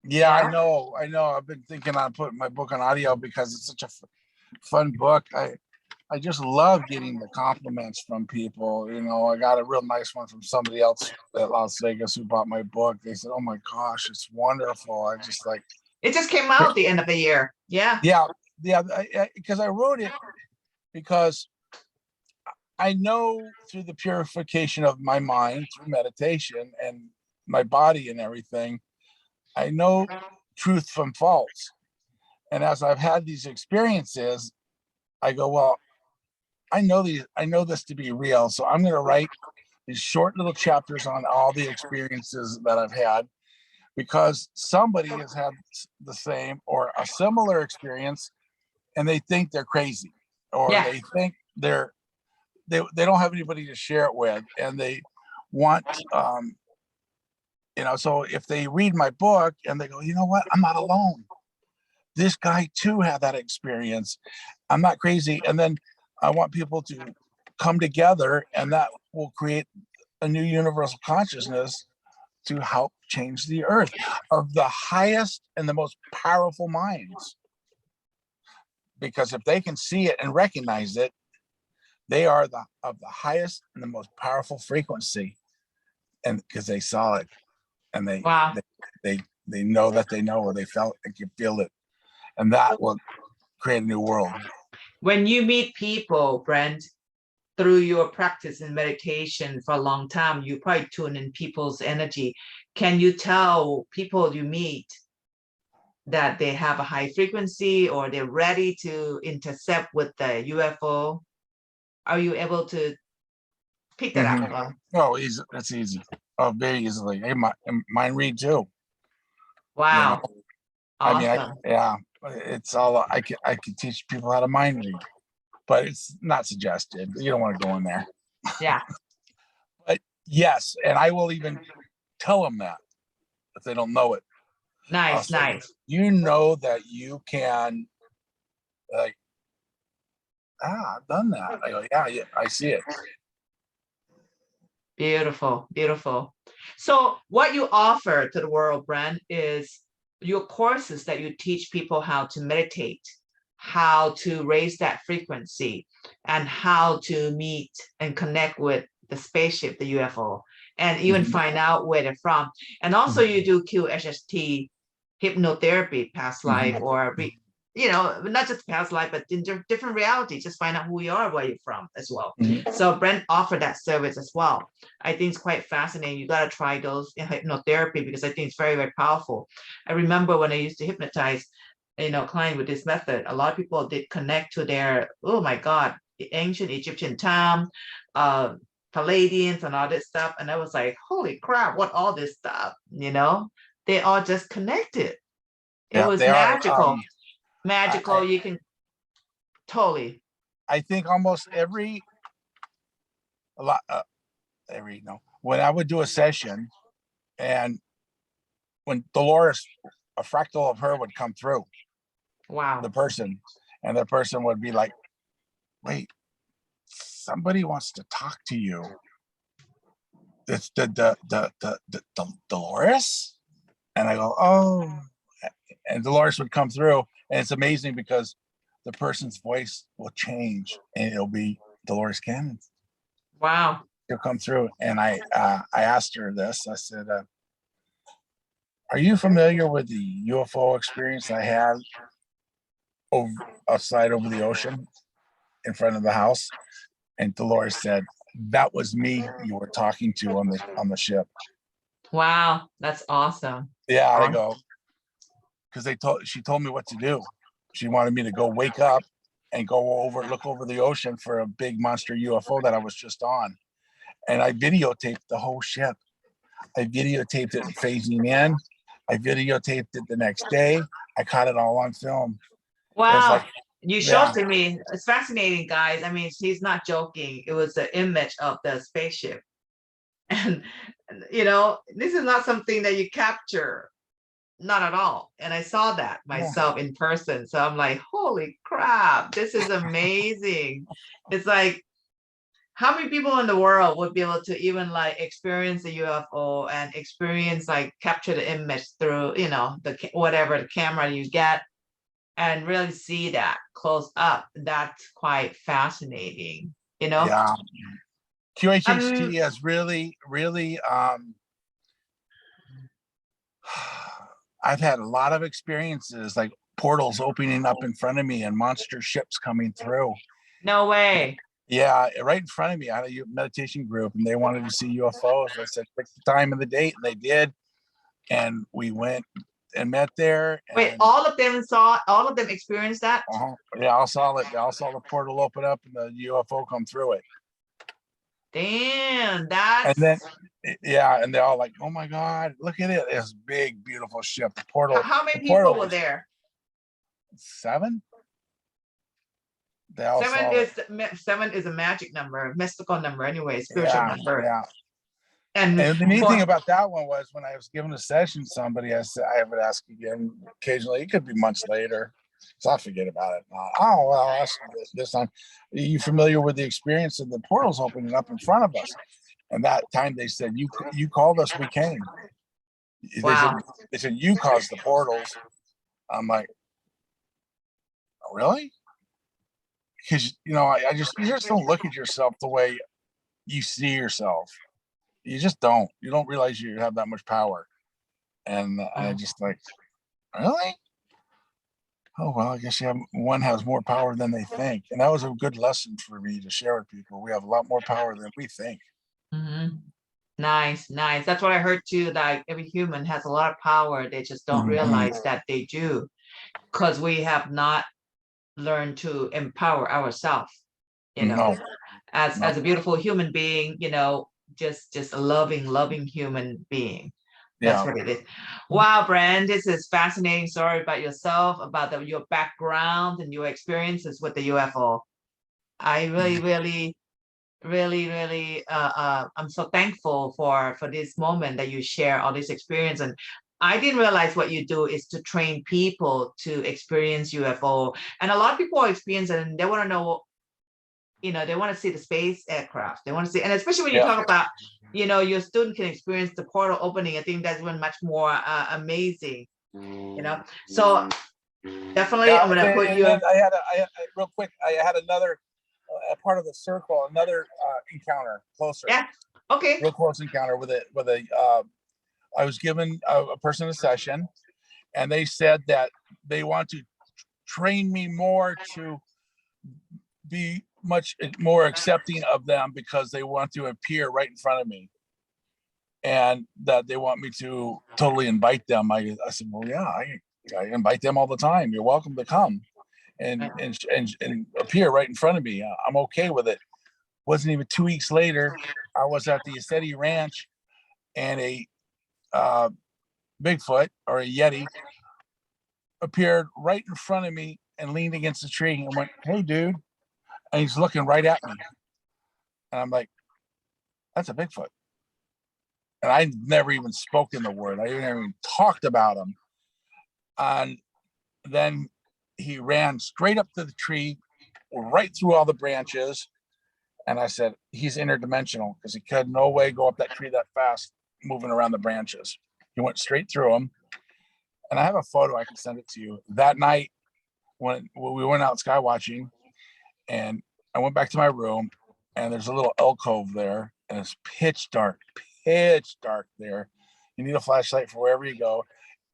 Yeah, I know. I've been thinking on putting my book on audio because it's such a fun book. I just love getting the compliments from people. I got a real nice one from somebody else at Las Vegas who bought my book. They said, "Oh my gosh, it's wonderful." I just like. It just came out at the end of the year. Yeah. Yeah. Because I wrote it because I know through the purification of my mind, through meditation and my body and everything, I know truth from false. And as I've had these experiences, I go, well, I know this to be real. So I'm going to write these short little chapters on all the experiences that I've had, because somebody has had the same or a similar experience and they think they're crazy, or they think they don't have anybody to share it with, and they want so if they read my book and they go, you know what, I'm not alone, this guy too had that experience, I'm not crazy. And then I want people to come together, and that will create a new universal consciousness to help change the earth of the highest and the most powerful minds. Because if they can see it and recognize it, they are of the highest and the most powerful frequency, and because they saw it, and they know that they know, or they felt, they can feel it, and that will create a new world. When you meet people, Brent, through your practice in meditation for a long time, you probably tune in people's energy. Can you tell people you meet that they have a high frequency, or they're ready to intercept with the UFO? Are you able to pick that up? Oh, easy. That's easy. Oh, very easily. Hey, mine read too. Wow. I mean, Awesome. it's all I can teach people how to mind read. but it's not suggested. You don't want to go in there. Yeah. But yes, and I will even tell them that if they don't know it. I'll Nice, say, nice. you know that you can, like, I've done that. I go, yeah, I see it. Beautiful, beautiful. So what you offer to the world, Brent, is your courses that you teach people how to meditate, how to raise that frequency, and how to meet and connect with the spaceship, the UFO, and even Mhm. find out where they're from. And also Mhm. you do QSST hypnotherapy, past life, Mhm. or not just past life, but in different realities, just find out who you are, where you're from as well. Mhm. So Brent offered that service as well. I think it's quite fascinating. You got to try those in hypnotherapy because I think it's very, very powerful. I remember when I used to hypnotize, client with this method, a lot of people did connect to their, oh my God, the ancient Egyptian time, uh, Palladians and all this stuff. And I was like, holy crap, what all this stuff, they all just connected. It Yeah, was they are. magical. I, Magical. You can totally. I think almost a lot, no, when I would do a session, and when Dolores, a fractal of her would come through the Wow. person, and the person would be like, wait, somebody wants to talk to you. It's the Dolores, and I go, oh, and Dolores would come through, and it's amazing because the person's voice will change, and it'll be Dolores Cannon. Wow. She'll come through, and I asked her this. I said, "Are you familiar with the UFO experience I had over outside over the ocean in front of the house?" And Dolores said, "That was me you were talking to on the ship." Wow. That's awesome. Yeah, I Awesome. go, because she told me what to do. She wanted me to go wake up and look over the ocean for a big monster UFO that I was just on. And I videotaped the whole ship. I videotaped it phasing in. I videotaped it the next day. I caught it all on film. It's like, Wow. You yeah, showed to me. It's fascinating, guys. I mean, he's not joking. It was the image of the spaceship. And, this is not something that you capture. Not at all. And I saw that yeah, myself in person. So I'm like, holy crap, this is amazing. It's like, how many people in the world would be able to even like experience a UFO and experience like capture the image through, whatever the camera you get and really see that close up? That's quite fascinating, you know? yeah. Um, QHHT has really, I've had a lot of experiences like portals opening up in front of me and monster ships coming through. no way. Yeah, right in front of me. I had a meditation group and they wanted to see UFOs. I said, pick the time and the date, and they did. And we went and met there. Wait, And all of them experienced that? yeah, I saw it. I saw the portal open up and the UFO come through it. Damn, And then, that's yeah, and they're all like, "Oh my God, look at it! It's big, beautiful ship." how The many people portal were was there? 7. They all Seven saw it. is seven is a magic number, mystical number anyway, spiritual Yeah, number. yeah. And And the neat for thing about that one was when I was giving a session, somebody I would ask again occasionally. It could be months later, so I forget about it. Oh well, I'll ask you this time. Are you familiar with the experience of the portals opening up in front of us? And that time they said, "You called us, we came." They said wow. they said you caused the portals. I'm like, oh, really? Because you just don't look at yourself the way you see yourself. You just don't. You don't realize you have that much power. And I Oh. just like, really? Oh well, I guess one has more power than they think, and that was a good lesson for me to share with people. We have a lot more power than we think. Mhm. Nice, nice. That's what I heard too. Like every human has a lot of power. They just don't Mhm. realize that they do because we have not learned to empower ourselves, you know, No, no, as a beautiful human being, just a loving human being. That's yeah, what it is. Wow, Brand, this is fascinating story about yourself, about your background and your experiences with the UFO. I really, I'm so thankful for this moment that you share all this experience. And I didn't realize what you do is to train people to experience UFO. And a lot of people are experiencing and they want to know, they want to see the space aircraft. They want to see, and especially when you Yeah. talk about, your student can experience the portal opening. I think that's even much more amazing, So definitely, Yeah, I'm gonna put and you. then real quick, I had another part of the circle, another encounter closer, Yeah. Okay. real close encounter with a. I was given a person a session, and they said that they want to train me more to be much more accepting of them because they want to appear right in front of me, and that they want me to totally invite them. I said, well, yeah, I invite them all the time. You're welcome to come and appear right in front of me. I'm okay with it. Wasn't even 2 weeks later, I was at the Yeseti Ranch, and a uh, Bigfoot or a Yeti appeared right in front of me and leaned against the tree and went, "Hey, dude," and he's looking right at me, and I'm like, "That's a Bigfoot." And I never even spoken the word. I never even talked about him. And then he ran straight up to the tree, right through all the branches. And I said, he's interdimensional because he could no way go up that tree that fast, moving around the branches. He went straight through them. And I have a photo, I can send it to you. That night, when we went out sky watching, and I went back to my room, and there's a little alcove there, and it's pitch dark there. You need a flashlight for wherever you go.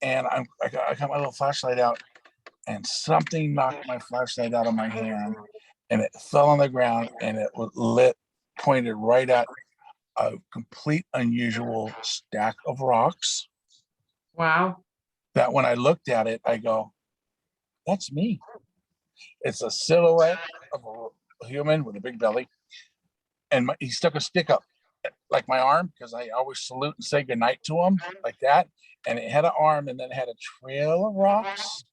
And I got my little flashlight out, and something knocked my flashlight out of my hand, and it fell on the ground, and it was lit, pointed right at a complete unusual stack of rocks. Wow. That when I looked at it, I go, that's me. It's a silhouette of a human with a big belly. And he stuck a stick up like my arm, because I always salute and say goodnight to him like that. And it had an arm, and then it had a trail of rocks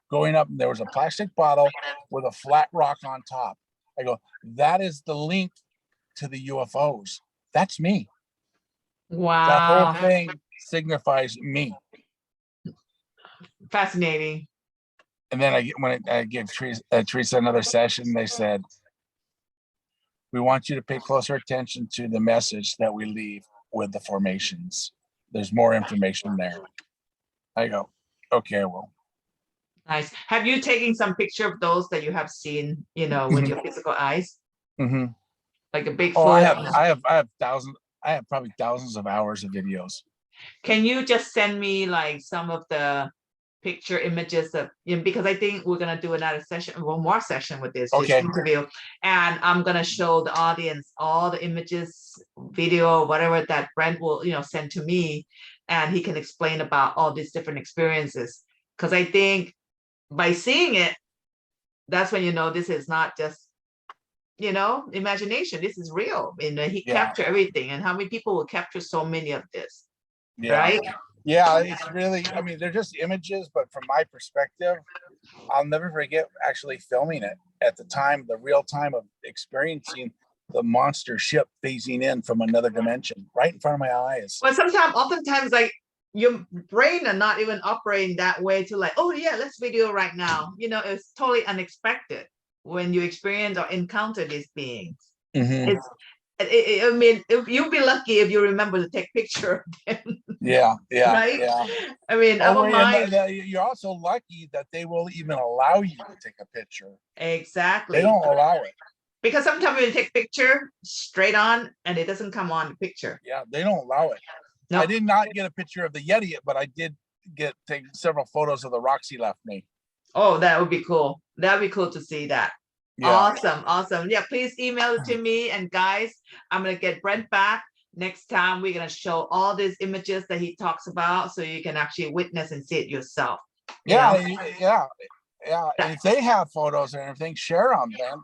going up. And there was a plastic bottle with a flat rock on top. I go, that is the link to the UFOs. That's me. That whole Wow. thing signifies me. Fascinating. And then when I gave Teresa another session, they said, we want you to pay closer attention to the message that we leave with the formations. There's more information there. I go, okay, well. Nice. Have you taken some picture of those that you have seen, with your physical eyes? Mm-hmm. Like a Bigfoot? Oh, I have probably thousands of hours of videos. Can you just send me like some of the picture images of, because I think we're gonna do another session, one more session with this interview, and I'm gonna show the audience all the images, video, whatever that Brent will, send to me, and he can explain about all these different experiences. Because I think by seeing it, that's when this is not just imagination. This is real. And he captured everything. And how many people will capture so many of this? Yeah. Right? Yeah, it's really, I mean, they're just images, but from my perspective, I'll never forget actually filming it at the time, the real time of experiencing the monster ship phasing in from another dimension right in front of my eyes. Well, oftentimes, like your brain are not even operating that way to like, oh yeah, let's video right now. It's totally unexpected when you experience or encounter these beings. Mm-hmm. I mean, if you'll be lucky if you remember to take picture of them. Yeah, Right? yeah. I mean, you're also lucky that they will even allow you to take a picture. Exactly. They don't allow it. Because sometimes you take picture straight on and it doesn't come on the picture. Yeah, they don't allow it. Nope. I did not get a picture of the Yeti, but I did take several photos of the rocks he left me. Oh, that would be cool. That would be cool to see that. Yeah. Awesome. Yeah, please email it to me. And guys, I'm going to get Brent back. Next time, we're going to show all these images that he talks about so you can actually witness and see it yourself. Yeah. And if they have photos and everything, share them, man.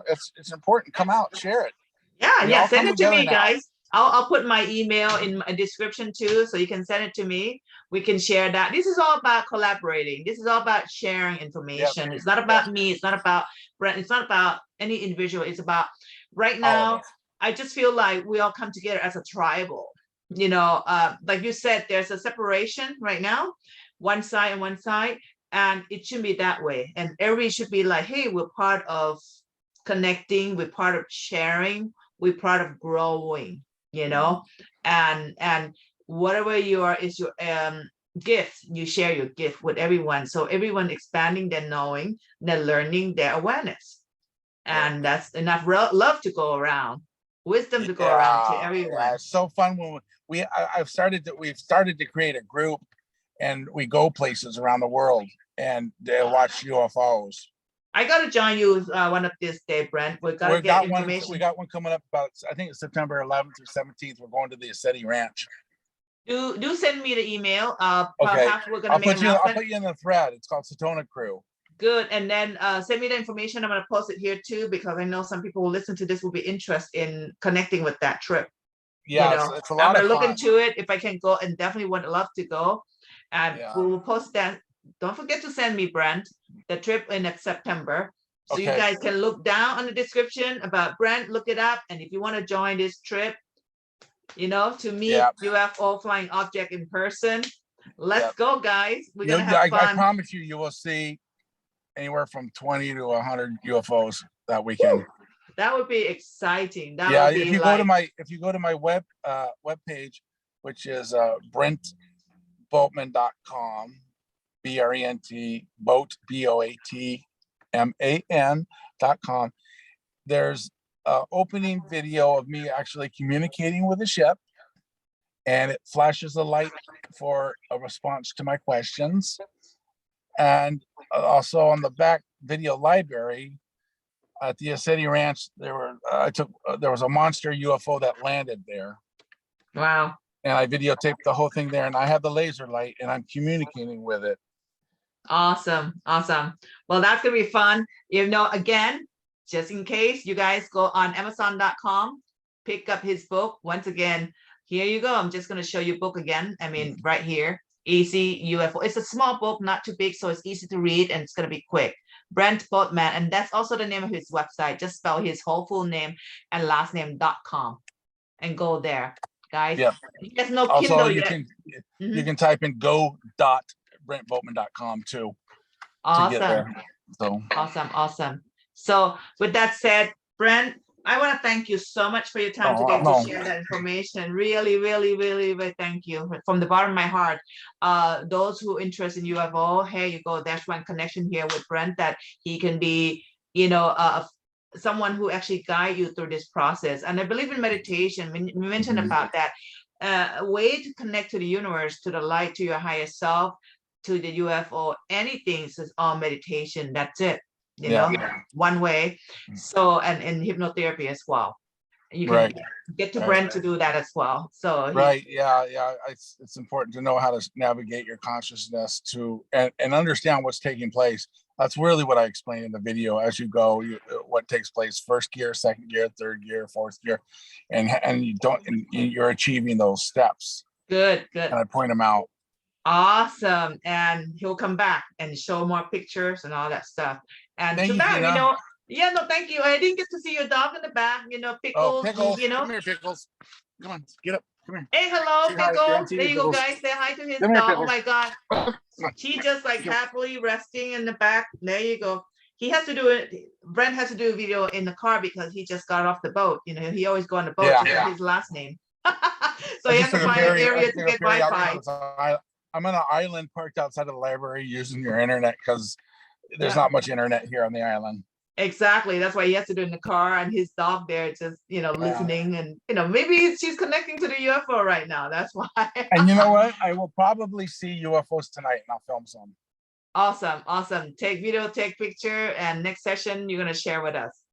It's important. Come out, share it. Yeah, send it to me, guys. I'll put my email in my description too, so you can send it to me. We can share that. This is all about collaborating. This is all about sharing information. It's not about me. It's not about Brent. It's not about any individual. It's about right now. I just feel like we all come together as a tribal. Like you said, there's a separation right now, one side and one side, and it shouldn't be that way. And everybody should be like, hey, we're part of connecting. We're part of sharing. We're part of growing. And whatever is your gift, you share your gift with everyone, so everyone expanding their knowing, their learning, their awareness, and that's enough love to go around, wisdom to go around to everyone. Yeah, it's so fun when we've started to create a group, and we go places around the world and they watch UFOs. I gotta join you one of this day, Brent. We got information. We got one coming up about, I think it's September 11th or 17th. We're going to the Ascetti Ranch. Do send me the email. Okay. We're gonna I'll put you in the thread. It's called Sedona Crew. Good. And then send me the information. I'm gonna post it here too, because I know some people who listen to this will be interested in connecting with that trip. Yeah, it's a lot of fun. I'm gonna look into it if I can go, and definitely would love to go. And we will post that. Don't forget to send me, Brent, the trip in September. So you guys can look down on the description about Brent, look it up. And if you want to join this trip, to meet UFO flying object in person, let's go, guys. We're going to have fun. I promise you will see anywhere from 20 to 100 UFOs that weekend. That would be exciting. If you go to my web page, which is brentboatman.com, BRENT boat BOATMAN.com. There's an opening video of me actually communicating with the ship, and it flashes a light for a response to my questions. And also on the back video library at the Ascetti Ranch, there was a monster UFO that landed there. Wow. And I videotaped the whole thing there, and I have the laser light, and I'm communicating with it. Awesome. Well, that's gonna be fun. Again, just in case, you guys go on Amazon.com, pick up his book. Once again, here you go. I'm just gonna show you book again. I mean, right here, Easy UFO. It's a small book, not too big, so it's easy to read, and it's gonna be quick. Brent Boatman, and that's also the name of his website. Just spell his whole full name and last name.com and go there, guys. Yeah. You guys know also, Kindle you yet. you can type in go.brentboatman.com too. Awesome. To get there. So awesome. So with that said, Brent, I want to thank you so much for your time today to share that information. Really, really, really, really thank you from the bottom of my heart. Those who are interested in UFO, here you go. There's one connection here with Brent, that he can be, someone who actually guide you through this process. And I believe in meditation. We mentioned about that. A way to connect to the universe, to the light, to your higher self, to the UFO, anything is all meditation. That's it. One way. So, and hypnotherapy as well. You can get to Brent to do that as well. So it's important to know how to navigate your consciousness and understand what's taking place. That's really what I explained in the video. As you go, what takes place: first gear, second gear, third gear, fourth gear, and you're achieving those steps. Good. And I point them out. Awesome. And he'll come back and show more pictures and all that stuff. And thank so you, that, thank you. I didn't get to see your dog in the back, Pickles, Pickles. Come here, Pickles. Come on, get up. Come here. Hey, hello, Pickles. There you go, guys. Say hi to his dog. Oh my God. He just happily resting in the back. There you go. He has to do it. Brent has to do a video in the car because he just got off the boat. He always go on the boat. His last name. So he has to find an area to get Wi-Fi. I'm on an island parked outside of the library using your internet because there's not much internet here on the island. Exactly. That's why he has to do it in the car, and his dog there just, listening, and maybe she's connecting to the UFO right now. That's why. And you know what? I will probably see UFOs tonight, and I'll film some. Awesome. Take video, take picture, and next session you're gonna share with us.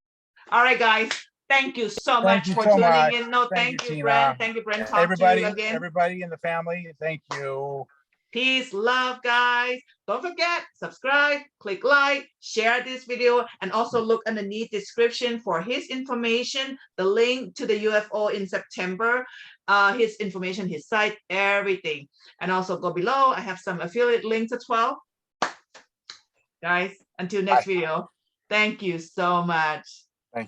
All right, guys. Thank you so much for tuning in. No, thank you, Brent. Thank you, Brent. Talk to you again. Everybody in the family, thank you. Peace, love, guys. Don't forget, subscribe, click like, share this video, and also look underneath description for his information, the link to the UFO in September, his information, his site, everything. And also go below. I have some affiliate links as well. Guys, until next Bye. video. Thank you so much.